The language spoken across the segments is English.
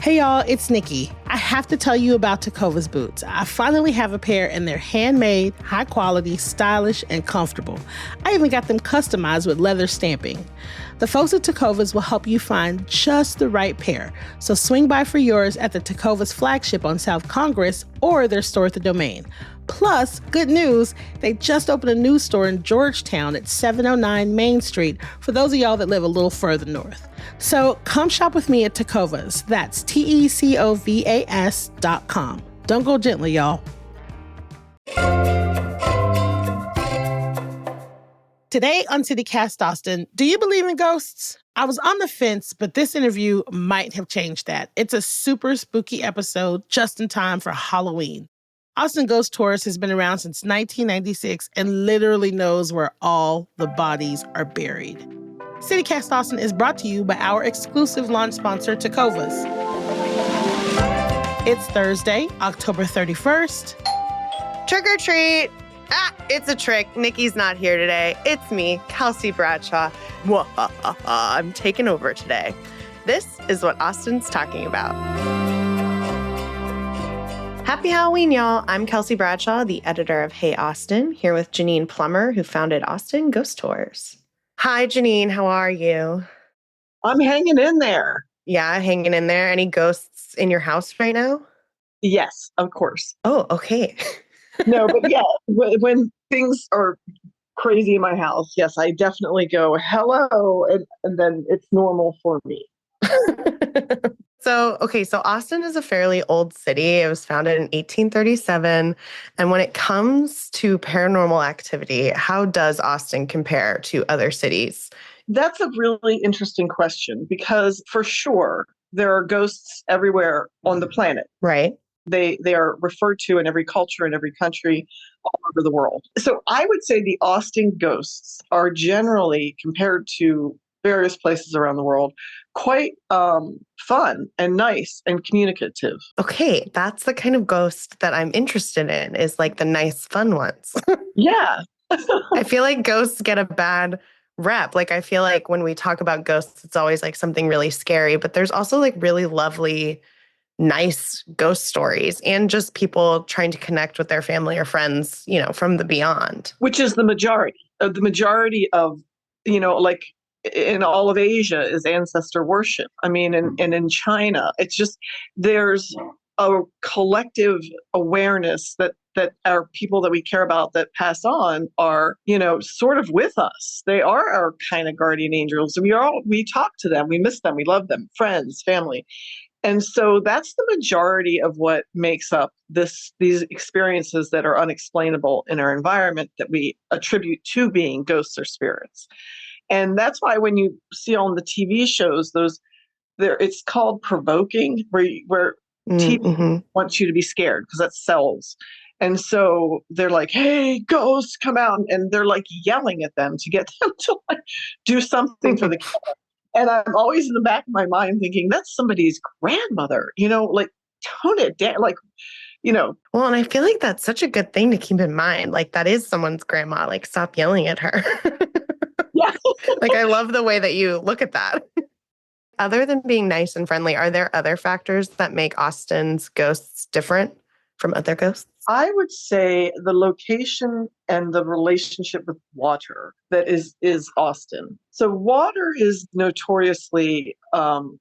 Hey y'all, it's Nikki. I have to tell you about Tecovas boots. I finally have a pair and they're handmade, high quality, stylish, and comfortable. I even got them customized with leather stamping. The folks at Tecovas will help you find just the right pair. So swing by for yours at the Tecovas flagship on South Congress or their store at the Domain. Plus, good news, they just opened a new store in Georgetown at 709 Main Street for those of y'all that live a little further north. So come shop with me at Tecovas. That's TECOVAS.com. Don't go gently, y'all. Today on CityCast Austin, do you believe in ghosts? I was on the fence, but this interview might have changed that. It's a super spooky episode just in time for Halloween. Austin Ghost Tours has been around since 1996 and literally knows where all the bodies are buried. CityCast Austin is brought to you by our exclusive launch sponsor, Tecovas. It's Thursday, October 31st. Trick or treat! It's a trick. Nikki's not here today. It's me, Kelsey Bradshaw. I'm taking over today. This is what Austin's talking about. Happy Halloween, y'all. I'm Kelsey Bradshaw, the editor of Hey Austin, here with Janine Plummer, who founded Austin Ghost Tours. Hi, Janine. How are you? I'm hanging in there. Yeah, hanging in there. Any ghosts in your house right now? Yes, of course. Oh, okay. No, but yeah, when things are crazy in my house, yes, I definitely go, hello, and then it's normal for me. So Austin is a fairly old city. It was founded in 1837. And when it comes to paranormal activity, how does Austin compare to other cities? That's a really interesting question because for sure, there are ghosts everywhere on the planet. Right. They are referred to in every culture, in every country, all over the world. So I would say the Austin ghosts are generally, compared to various places around the world, quite fun and nice and communicative. Okay, that's the kind of ghost that I'm interested in, is like the nice, fun ones. Yeah. I feel like ghosts get a bad rep. Like, I feel like when we talk about ghosts, it's always like something really scary, but there's also like really lovely, nice ghost stories and just people trying to connect with their family or friends, you know, from the beyond. Which is the majority. The majority of, like in all of Asia is ancestor worship. I mean, and in China, it's just, there's a collective awareness that our people that we care about that pass on are, sort of with us. They are our kind of guardian angels. We talk to them, we miss them, we love them, friends, family. And so that's the majority of what makes up these experiences that are unexplainable in our environment that we attribute to being ghosts or spirits. And that's why when you see on the TV shows, it's called provoking, where TV wants you to be scared because that sells. And so they're like, hey, ghosts, come out. And they're like yelling at them to get them to like do something for the kids. And I'm always in the back of my mind thinking, that's somebody's grandmother, like tone it down, like, Well, and I feel like that's such a good thing to keep in mind. Like, that is someone's grandma. Like, stop yelling at her. Yeah. Like, I love the way that you look at that. Other than being nice and friendly, are there other factors that make Austin's ghosts different from other ghosts? I would say the location and the relationship with water that is Austin. So water is notoriously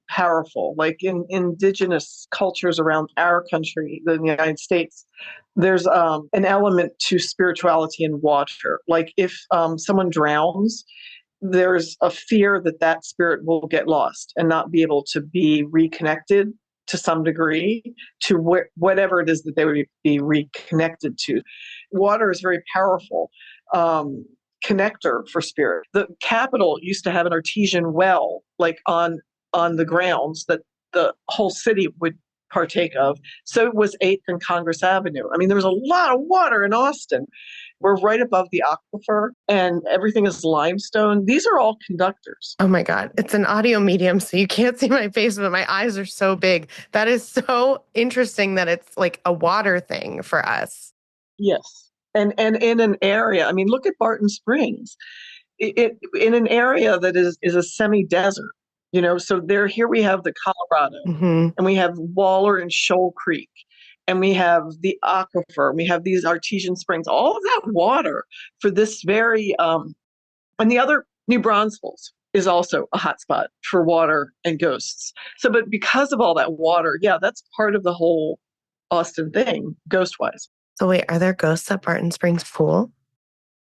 powerful. Like in indigenous cultures around our country, the United States, there's an element to spirituality in water. Like if someone drowns, there's a fear that spirit will get lost and not be able to be reconnected to some degree to whatever it is that they would be reconnected to. Water is very powerful connector for spirit. The Capitol used to have an artesian well, like on the grounds that the whole city would partake of. So it was 8th and Congress Avenue. I mean, there was a lot of water in Austin. We're right above the aquifer and everything is limestone. These are all conductors. Oh my God. It's an audio medium, so you can't see my face, but my eyes are so big. That is so interesting that it's like a water thing for us. Yes. And in an area, I mean, look at Barton Springs. It in an area that is a semi-desert, So here we have the Colorado, Hmm. and we have Waller and Shoal Creek, and we have the aquifer, and we have these artesian springs, all of that water for this and the other New Braunfels is also a hotspot for water and ghosts. So, but because of all that water, yeah, that's part of the whole Austin thing, ghost wise. So wait, are there ghosts at Barton Springs Pool?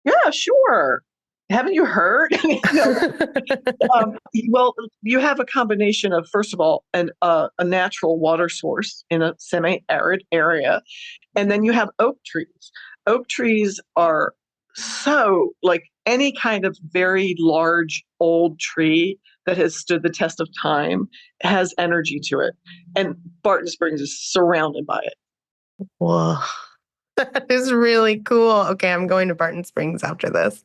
Yeah, sure. Haven't you heard? Well, you have a combination of, first of all, a natural water source in a semi-arid area, and then you have oak trees. Oak trees are so like any kind of very large old tree that has stood the test of time has energy to it, and Barton Springs is surrounded by it. Whoa. That is really cool. Okay, I'm going to Barton Springs after this.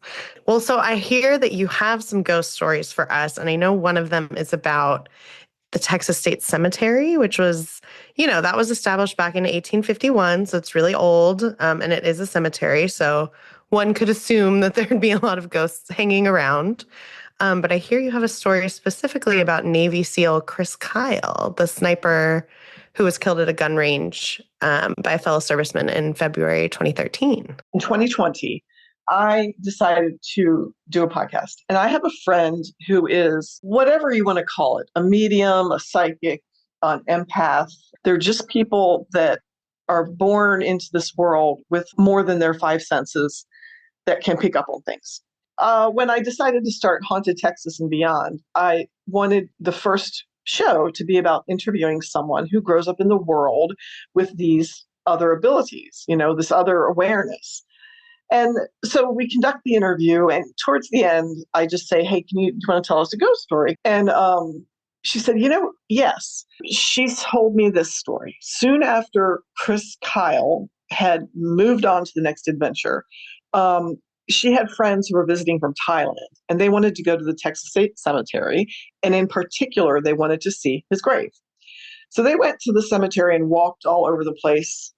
Well, so I hear that you have some ghost stories for us, and I know one of them is about the Texas State Cemetery, which was, that was established back in 1851, so it's really old, and it is a cemetery, so one could assume that there'd be a lot of ghosts hanging around. But I hear you have a story specifically about Navy SEAL Chris Kyle, the sniper who was killed at a gun range by a fellow serviceman in February 2013. In 2020, I decided to do a podcast. And I have a friend who is whatever you want to call it, a medium, a psychic, an empath. They're just people that are born into this world with more than their five senses that can pick up on things. When I decided to start Haunted Texas and Beyond, I wanted the first show to be about interviewing someone who grows up in the world with these other abilities, this other awareness. And so we conduct the interview, and towards the end, I just say, hey, do you want to tell us a ghost story? And she said, yes. She told me this story. Soon after Chris Kyle had moved on to the next adventure, she had friends who were visiting from Thailand, and they wanted to go to the Texas State Cemetery. And in particular, they wanted to see his grave. So they went to the cemetery and walked all over the place,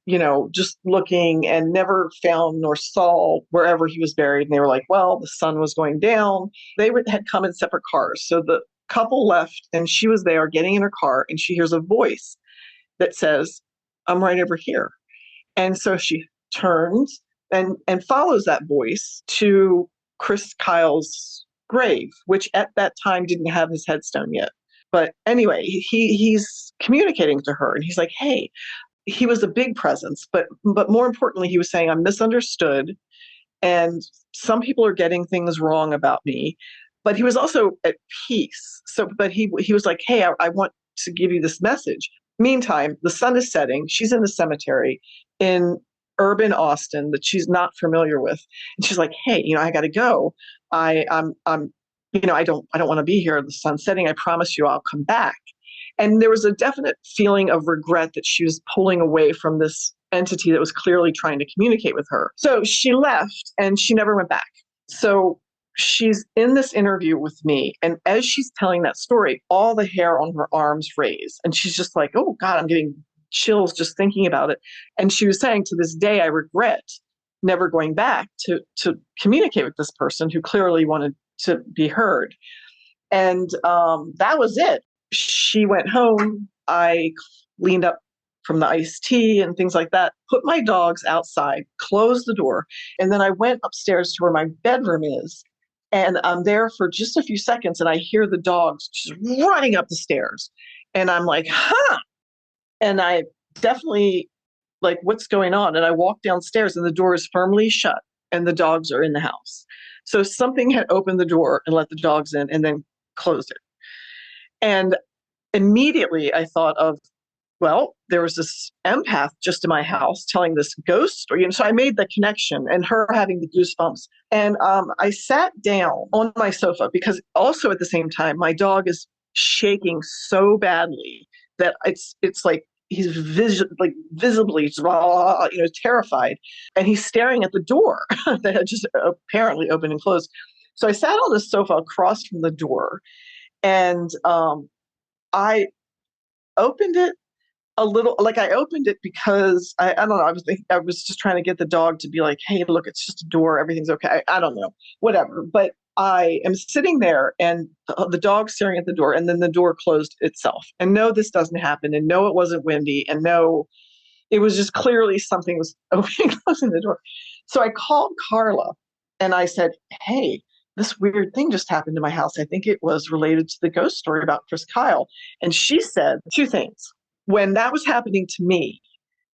just looking, and never found nor saw wherever he was buried. And they were like, well, the sun was going down. They had come in separate cars. So the couple left, and she was there getting in her car, and she hears a voice that says, I'm right over here. And so she turns and follows that voice to Chris Kyle's grave, which at that time didn't have his headstone yet. But anyway, he's communicating to her, and he's like, hey, he was a big presence, but more importantly, he was saying, I'm misunderstood, and some people are getting things wrong about me. But he was also at peace. But he was like, hey, I want to give you this message. Meantime, the sun is setting. She's in the cemetery in urban Austin that she's not familiar with, and she's like, hey, I got to go. I'm I don't want to be here. The sun's setting. I promise you I'll come back. And there was a definite feeling of regret that she was pulling away from this entity that was clearly trying to communicate with her. So she left, and she never went back. So she's in this interview with me, and as she's telling that story, all the hair on her arms raise, and she's just like, oh God, I'm getting chills just thinking about it. And she was saying, to this day, I regret never going back to communicate with this person who clearly wanted to be heard. And that was it. She went home. I cleaned up from the iced tea and things like that, put my dogs outside, closed the door, and then I went upstairs to where my bedroom is. And I'm there for just a few seconds, and I hear the dogs just running up the stairs. And I'm like, huh. And I definitely like, what's going on? And I walk downstairs, and the door is firmly shut, and the dogs are in the house. So something had opened the door and let the dogs in, and then closed it. And immediately I thought of, well, there was this empath just in my house telling this ghost story. And so I made the connection, and her having the goosebumps. And I sat down on my sofa, because also at the same time, my dog is shaking so badly that it's like he's visibly terrified. And he's staring at the door that had just apparently opened and closed. So I sat on the sofa across from the door, and I opened it a little. Like, I opened it because I don't know. I was just trying to get the dog to be like, hey, look, it's just a door. Everything's okay. I don't know, whatever. But I am sitting there and the dog staring at the door, and then the door closed itself. And no, this doesn't happen. And no, it wasn't windy. And no, it was just clearly something was opening, closing the door. So I called Carla and I said, hey, this weird thing just happened to my house. I think it was related to the ghost story about Chris Kyle. And she said two things. When that was happening to me,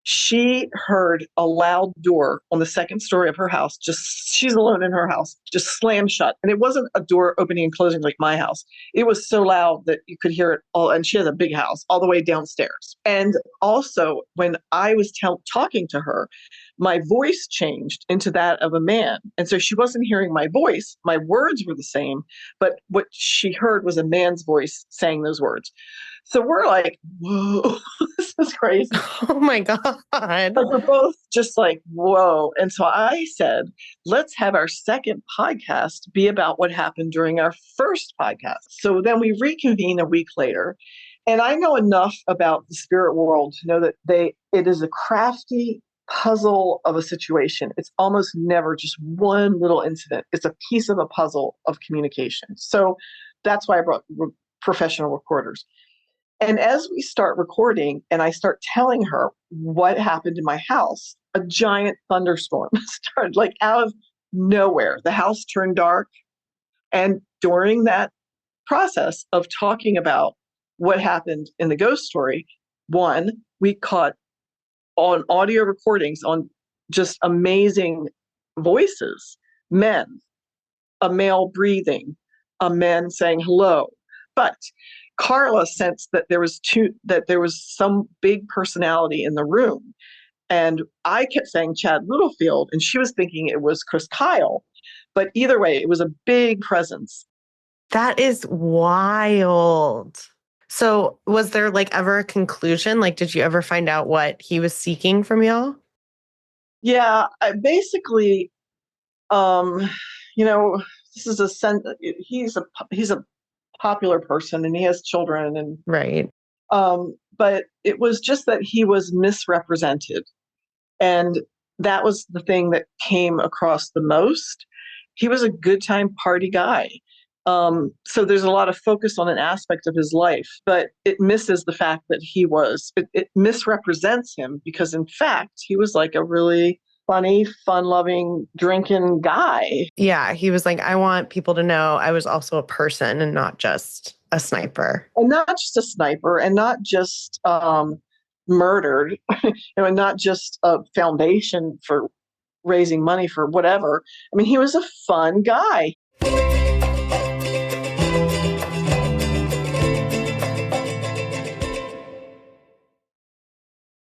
she heard a loud door on the second story of her house. Just she's alone in her house, just slam shut. And it wasn't a door opening and closing like my house. It was so loud that you could hear it all. And she has a big house all the way downstairs. And also, when I was talking to her, my voice changed into that of a man. And so she wasn't hearing my voice. My words were the same, but what she heard was a man's voice saying those words. So we're like, whoa, this is crazy. Oh my God. But we're both just like, whoa. And so I said, let's have our second podcast be about what happened during our first podcast. So then we reconvene a week later. And I know enough about the spirit world to know that it is a crafty puzzle of a situation. It's almost never just one little incident. It's a piece of a puzzle of communication. So that's why I brought professional recorders. And as we start recording and I start telling her what happened in my house, a giant thunderstorm started like out of nowhere. The house turned dark. And during that process of talking about what happened in the ghost story, one, we caught on audio recordings on just amazing voices, men, a male breathing, a man saying hello. But Carla sensed that there was some big personality in the room. And I kept saying Chad Littlefield, and she was thinking it was Chris Kyle. But either way, it was a big presence. That is wild. So was there like ever a conclusion? Like, did you ever find out what he was seeking from y'all? Yeah, basically, this is he's a popular person and he has children and right. But it was just that he was misrepresented. And that was the thing that came across the most. He was a good time party guy. So there's a lot of focus on an aspect of his life, but it misses the fact that it misrepresents him because in fact, he was like a really funny, fun-loving, drinking guy. Yeah, he was like, I want people to know I was also a person and not just a sniper. And not just a sniper and not just murdered, and not just a foundation for raising money for whatever. I mean, he was a fun guy.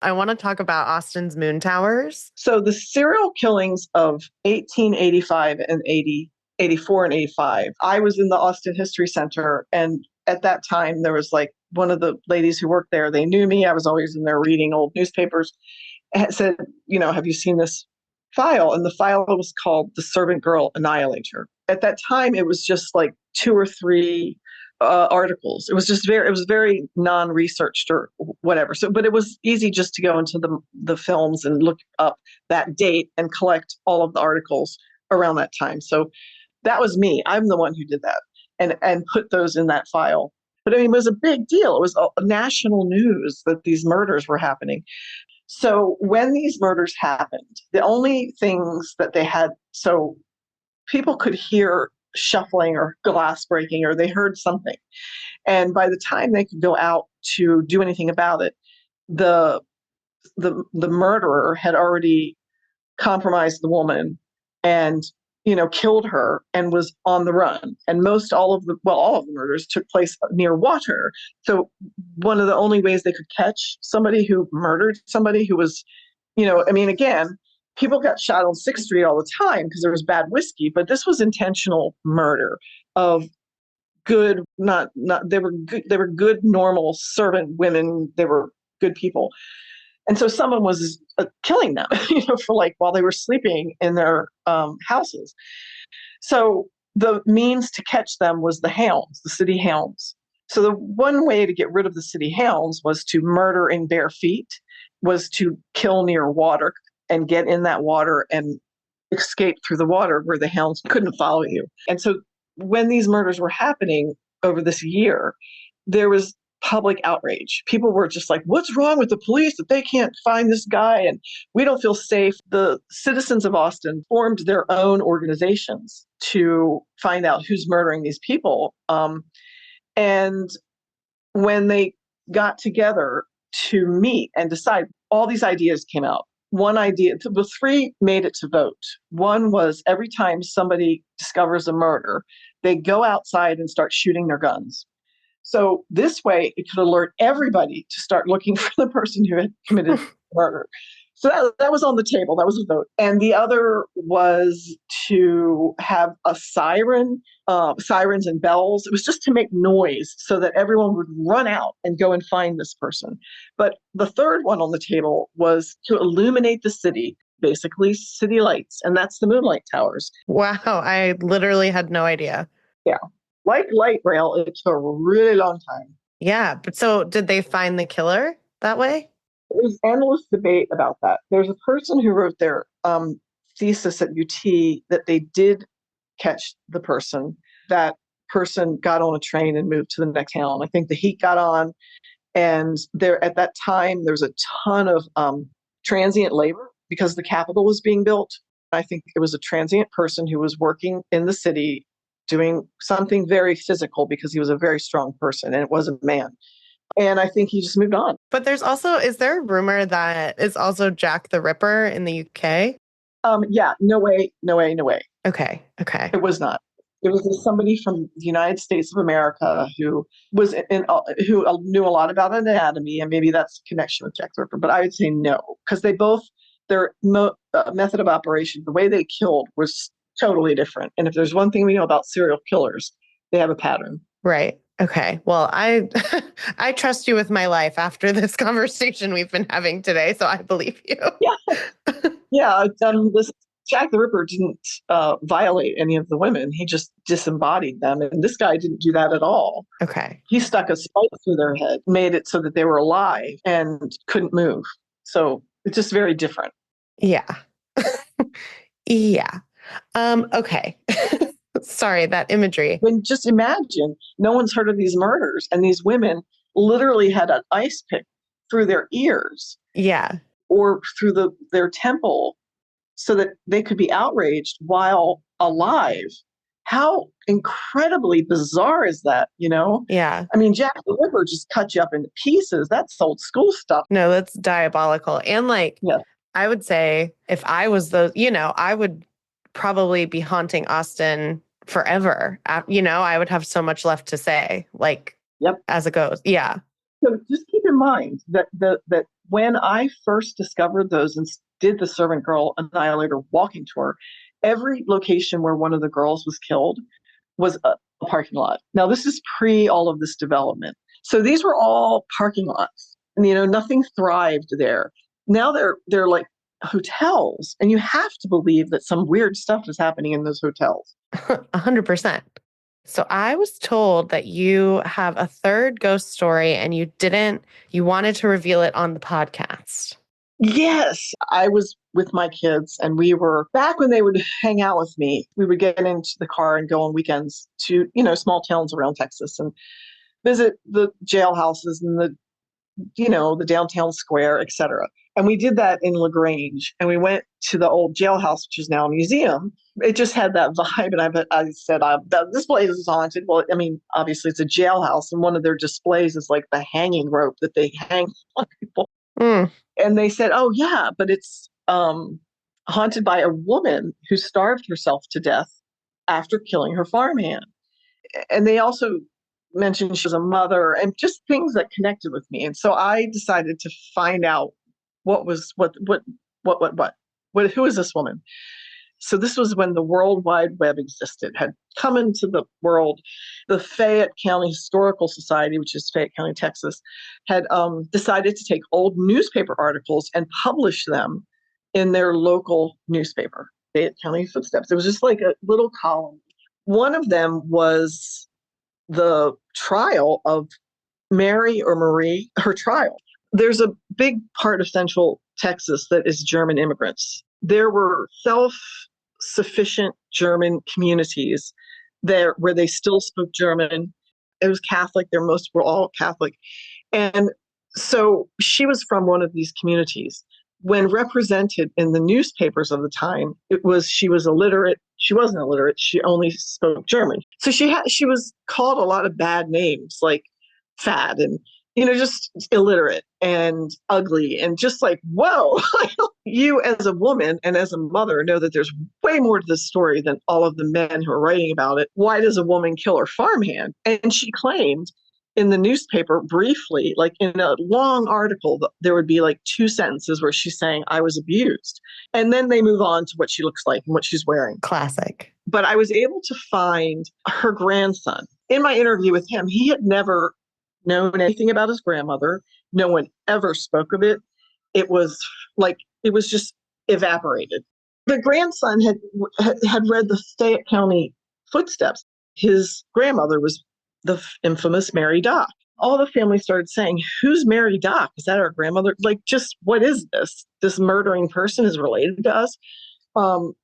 I want to talk about Austin's Moon Towers. So the serial killings of 1885 and 84 and 85, I was in the Austin History Center. And at that time, there was like one of the ladies who worked there. They knew me. I was always in there reading old newspapers. And said, have you seen this file? And the file was called The Servant Girl Annihilator. At that time, it was just like 2 or 3 articles. It was very non-researched or whatever. So, but it was easy just to go into the films and look up that date and collect all of the articles around that time. So that was me. I'm the one who did that and put those in that file. But I mean, it was a big deal. It was national news that these murders were happening. So when these murders happened, the only things that they had, so people could hear shuffling or glass breaking, or they heard something. And by the time they could go out to do anything about it, the murderer had already compromised the woman and, killed her and was on the run. And all of the murders took place near water. So one of the only ways they could catch somebody who murdered somebody who was, again, people got shot on 6th Street all the time because there was bad whiskey, but this was intentional murder of good, they were good, normal servant women. They were good people. And so someone was killing them, for while they were sleeping in their houses. So the means to catch them was the hounds, the city hounds. So the one way to get rid of the city hounds was to murder in bare feet, was to kill near water and get in that water and escape through the water where the hounds couldn't follow you. And so when these murders were happening over this year, there was public outrage. People were just like, what's wrong with the police that they can't find this guy? And we don't feel safe. The citizens of Austin formed their own organizations to find out who's murdering these people. And when they got together to meet and decide, all these ideas came out. One idea, the three made it to vote. One was every time somebody discovers a murder, they go outside and start shooting their guns. So this way, it could alert everybody to start looking for the person who had committed murder. So that was on the table. That was a vote. And the other was to have a siren, sirens and bells. It was just to make noise so that everyone would run out and go and find this person. But the third one on the table was to illuminate the city, basically city lights. And that's the Moonlight Towers. Wow. I literally had no idea. Yeah. Like light rail, it took a really long time. Yeah. But so did they find the killer that way? There's endless debate about that. There's a person who wrote their thesis at UT that they did catch the person. That person got on a train and moved to the next town. I think the heat got on, and there at that time there was a ton of transient labor because the Capitol was being built. I think it was a transient person who was working in the city doing something very physical because he was a very strong person, and it was a man. And I think he just moved on. But there's also, is there a rumor that it's also Jack the Ripper in the UK? Yeah, no way. Okay. It was not. It was somebody from the United States of America who was who knew a lot about anatomy, and maybe that's a connection with Jack the Ripper. But I would say no, because their method of operation, the way they killed, was totally different. And if there's one thing we know about serial killers, they have a pattern. Right. Okay. Well, I I trust you with my life after this conversation we've been having today, so I believe you. Yeah. This Jack the Ripper didn't violate any of the women. He just disembodied them, and this guy didn't do that at all. Okay. He stuck a spike through their head, made it so that they were alive and couldn't move. So it's just very different. Yeah. Yeah. Okay. Sorry, that imagery. When just imagine, no one's heard of these murders, and these women literally had an ice pick through their ears. Yeah. Or through their temple so that they could be outraged while alive. How incredibly bizarre is that, you know? Yeah. I mean, Jack the Ripper just cut you up into pieces. That's old school stuff. No, that's diabolical. And Yeah. I would say if I was I would probably be haunting Austin forever. I would have so much left to say, as a ghost. Yeah. So just keep in mind that that when I first discovered those and did the Servant Girl Annihilator walking tour, every location where one of the girls was killed was a parking lot. Now, this is pre all of this development. So these were all parking lots, and nothing thrived there. Now they're like hotels, and you have to believe that some weird stuff is happening in those hotels. 100%. So I was told that you have a third ghost story and you wanted to reveal it on the podcast. Yes, I was with my kids, and we were back when they would hang out with me. We would get into the car and go on weekends to, small towns around Texas and visit the jailhouses and the downtown square, etc. And we did that in LaGrange, and we went to the old jailhouse, which is now a museum. It just had that vibe. And I said, this place is haunted. Well, I mean, obviously it's a jailhouse, and one of their displays is like the hanging rope that they hang on people. Mm. And they said, oh yeah, but it's haunted by a woman who starved herself to death after killing her farmhand. And they also mentioned she was a mother, and just things that connected with me. And so I decided to find out who is this woman? So this was when the World Wide Web existed, had come into the world. The Fayette County Historical Society, which is Fayette County, Texas, had decided to take old newspaper articles and publish them in their local newspaper, Fayette County Footsteps. It was just like a little column. One of them was the trial of Mary or Marie, her trial. There's a big part of Central Texas that is German immigrants. There were self-sufficient German communities there where they still spoke German. It was Catholic. Were all Catholic. And so she was from one of these communities. When represented in the newspapers of the time, she was illiterate. She wasn't illiterate. She only spoke German. So she was called a lot of bad names like fat and, just illiterate and ugly and just like, whoa, you as a woman and as a mother know that there's way more to this story than all of the men who are writing about it. Why does a woman kill her farmhand? And she claimed in the newspaper briefly, like in a long article, there would be like 2 sentences where she's saying, I was abused. And then they move on to what she looks like and what she's wearing. Classic. But I was able to find her grandson. In my interview with him, he had never known anything about his grandmother. No one ever spoke of it. It was just evaporated. The grandson had read the Fayette County Footsteps. His grandmother was the infamous Mary Dock. All the family started saying, who's Mary Dock? Is that our grandmother? Like, just what is this? This murdering person is related to us.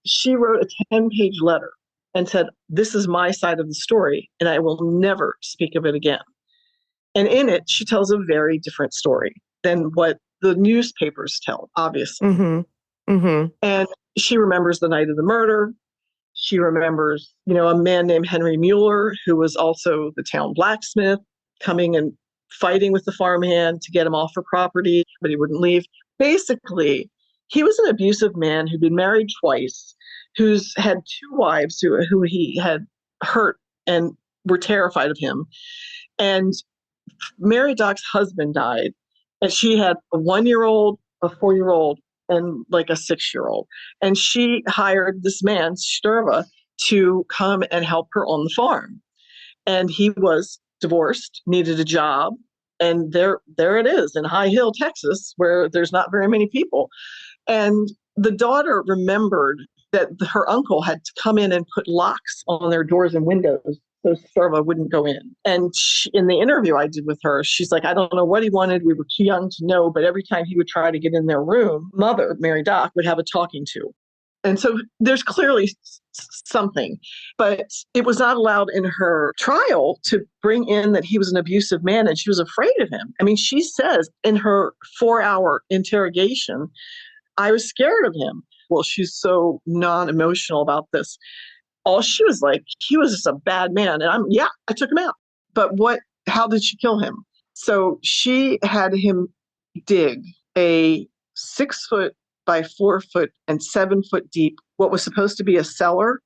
She wrote a 10-page letter and said, this is my side of the story, and I will never speak of it again. And in it, she tells a very different story than what the newspapers tell, obviously. Mm-hmm. Mm-hmm. And she remembers the night of the murder. She remembers, a man named Henry Mueller, who was also the town blacksmith, coming and fighting with the farmhand to get him off her property, but he wouldn't leave. Basically, he was an abusive man who'd been married twice, who's had 2 wives who he had hurt and were terrified of him. And Mary Dock's husband died, and she had a 1-year-old, a 4-year-old, and like a 6-year-old. And she hired this man, Sturva, to come and help her on the farm. And he was divorced, needed a job. And there it is in High Hill, Texas, where there's not very many people. And the daughter remembered that her uncle had to come in and put locks on their doors and windows so Sturva wouldn't go in. And in the interview I did with her, she's like, I don't know what he wanted. We were too young to know. But every time he would try to get in their room, mother, Mary Dock, would have a talking to. And so there's clearly something. But it was not allowed in her trial to bring in that he was an abusive man, and she was afraid of him. I mean, she says in her 4-hour interrogation, I was scared of him. Well, she's so non-emotional about this. All she was like, he was just a bad man. And I took him out. But how did she kill him? So she had him dig a 6 foot by 4 foot and 7 foot deep, what was supposed to be a cellar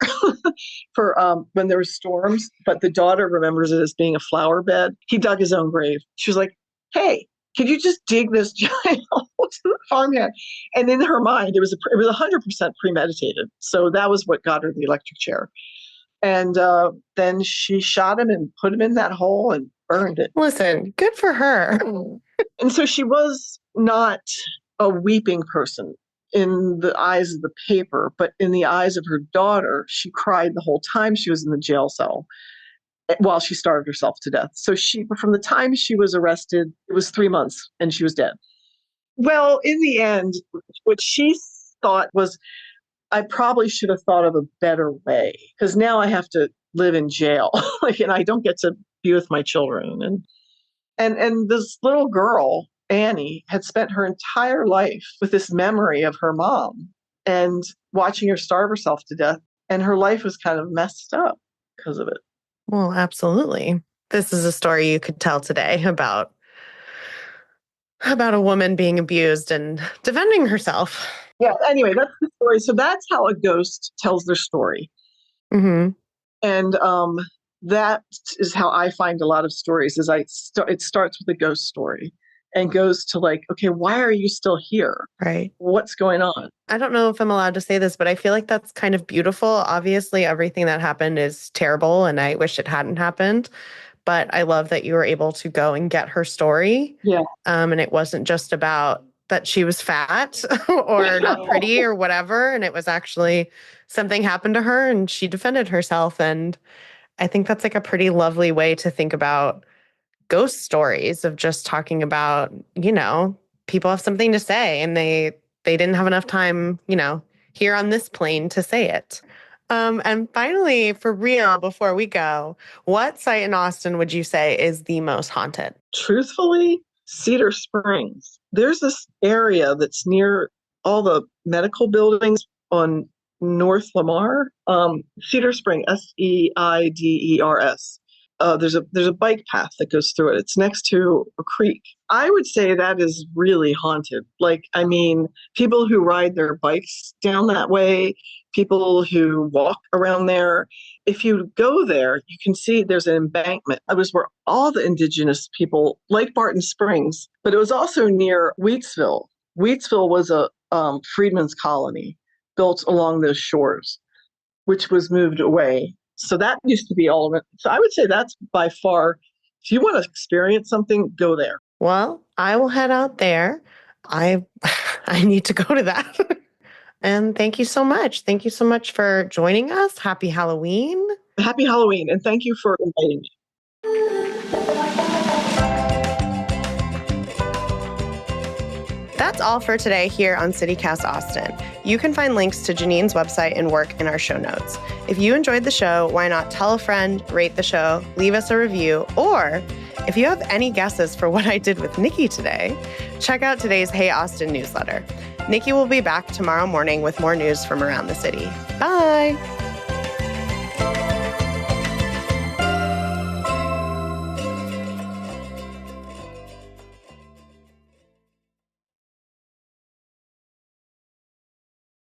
for when there were storms. But the daughter remembers it as being a flower bed. He dug his own grave. She was like, hey, could you just dig this giant hole to the farmhand? And in her mind, it was 100% premeditated. So that was what got her the electric chair. And then she shot him and put him in that hole and burned it. Listen, good for her. And so she was not a weeping person in the eyes of the paper, but in the eyes of her daughter, she cried the whole time she was in the jail cell while she starved herself to death. So from the time she was arrested, it was 3 months and she was dead. Well, in the end, what she thought was, I probably should have thought of a better way, because now I have to live in jail, and I don't get to be with my children. And this little girl, Annie, had spent her entire life with this memory of her mom and watching her starve herself to death. And her life was kind of messed up because of it. Well, absolutely. This is a story you could tell today about a woman being abused and defending herself. Yeah, anyway, that's the story. So that's how a ghost tells their story. Mm-hmm. And that is how I find a lot of stories, is it starts with a ghost story and goes to like, okay, why are you still here? Right. What's going on? I don't know if I'm allowed to say this, but I feel like that's kind of beautiful. Obviously, everything that happened is terrible, and I wish it hadn't happened. But I love that you were able to go and get her story. Yeah. And it wasn't just about that she was fat or not pretty or whatever. And it was actually something happened to her and she defended herself. And I think that's like a pretty lovely way to think about ghost stories, of just talking about, people have something to say and they didn't have enough time, here on this plane to say it. And finally, for real, before we go, what site in Austin would you say is the most haunted? Truthfully, Cedar Springs. There's this area that's near all the medical buildings on North Lamar. Cedar Spring, Seiders. There's a bike path that goes through it. It's next to a creek. I would say that is really haunted. Like, I mean, people who ride their bikes down that way, people who walk around there. If you go there, you can see there's an embankment. It was where all the indigenous people, like Barton Springs, but it was also near Wheatsville. Wheatsville was a freedmen's colony built along those shores, which was moved away. So that used to be all of it. So I would say that's by far, if you want to experience something, go there. Well, I will head out there. I need to go to that. And thank you so much. Thank you so much for joining us. Happy Halloween. Happy Halloween, and thank you for inviting me. That's all for today here on CityCast Austin. You can find links to Janine's website and work in our show notes. If you enjoyed the show, why not tell a friend, rate the show, leave us a review, or if you have any guesses for what I did with Nikki today, check out today's Hey Austin newsletter. Nikki will be back tomorrow morning with more news from around the city. Bye!